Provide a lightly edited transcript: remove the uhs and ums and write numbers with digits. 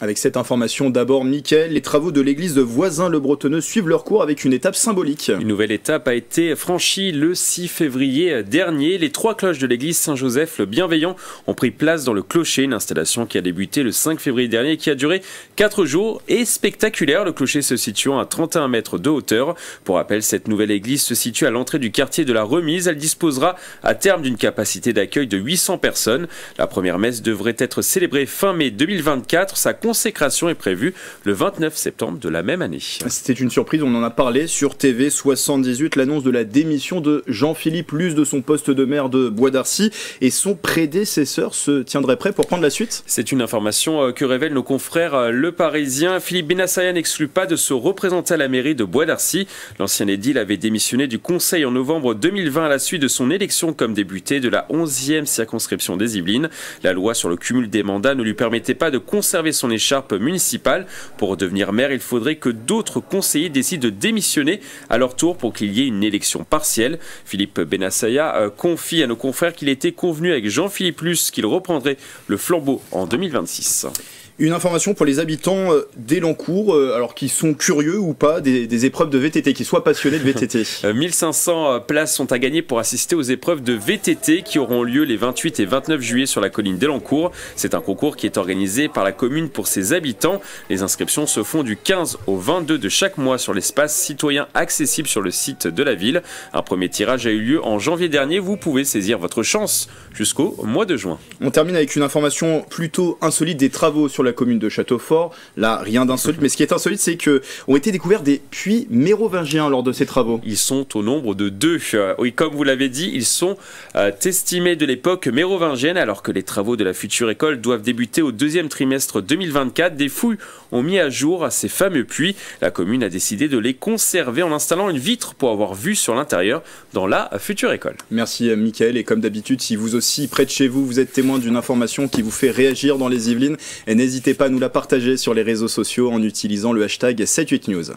Avec cette information d'abord, Mickaël, les travaux de l'église de Voisins-le-Bretonneux suivent leur cours avec une étape symbolique. Une nouvelle étape a été franchie le 6 février dernier. Les 3 cloches de l'église Saint-Joseph le Bienveillant ont pris place dans le clocher, une installation qui a débuté le 5 février dernier et qui a duré 4 jours et spectaculaire. Le clocher se situant à 31 mètres de hauteur. Pour rappel, cette nouvelle église se situe à l'entrée du quartier de la Remise. Elle disposera à terme d'une capacité d'accueil de 800 personnes. La première messe devrait être célébrée fin mai 2024. Sa consécration est prévue le 29 septembre de la même année. C'était une surprise, on en a parlé sur TV 78, l'annonce de la démission de Jean-Philippe Luz de son poste de maire de Bois d'Arcy et son prédécesseur se tiendrait prêt pour prendre la suite. C'est une information que révèlent nos confrères Le Parisien. Philippe Bennassaya n'exclut pas de se représenter à la mairie de Bois d'Arcy. L'ancien édile avait démissionné du conseil en novembre 2020 à la suite de son élection comme député de la 11e circonscription des Yvelines. La loi sur le cumul des mandats ne lui permettait pas de conserver son écharpe municipale. Pour devenir maire, il faudrait que d'autres conseillers décident de démissionner à leur tour pour qu'il y ait une élection partielle. Philippe Bennassaya confie à nos confrères qu'il était convenu avec Jean-Philippe Luz qu'il reprendrait le flambeau en 2026. Une information pour les habitants d'Elancourt, alors qui sont curieux ou pas des épreuves de VTT, qui soient passionnés de VTT. 1500 places sont à gagner pour assister aux épreuves de VTT qui auront lieu les 28 et 29 juillet sur la colline d'Elancourt. C'est un concours qui est organisé par la commune pour ses habitants. Les inscriptions se font du 15 au 22 de chaque mois sur l'espace citoyen accessible sur le site de la ville. Un premier tirage a eu lieu en janvier dernier. Vous pouvez saisir votre chance jusqu'au mois de juin. On termine avec une information plutôt insolite des travaux sur la commune de Châteaufort. Là, rien d'insolite, mais ce qui est insolite, c'est qu'ont été découverts des puits mérovingiens lors de ces travaux. Ils sont au nombre de 2. Oui, comme vous l'avez dit, ils sont estimés de l'époque mérovingienne, alors que les travaux de la future école doivent débuter au 2e trimestre 2024. Des fouilles ont mis à jour ces fameux puits. La commune a décidé de les conserver en installant une vitre pour avoir vue sur l'intérieur dans la future école. Merci Mickaël, et comme d'habitude, si vous aussi, près de chez vous, vous êtes témoin d'une information qui vous fait réagir dans les Yvelines, n'hésitez pas à nous la partager sur les réseaux sociaux en utilisant le hashtag 78news.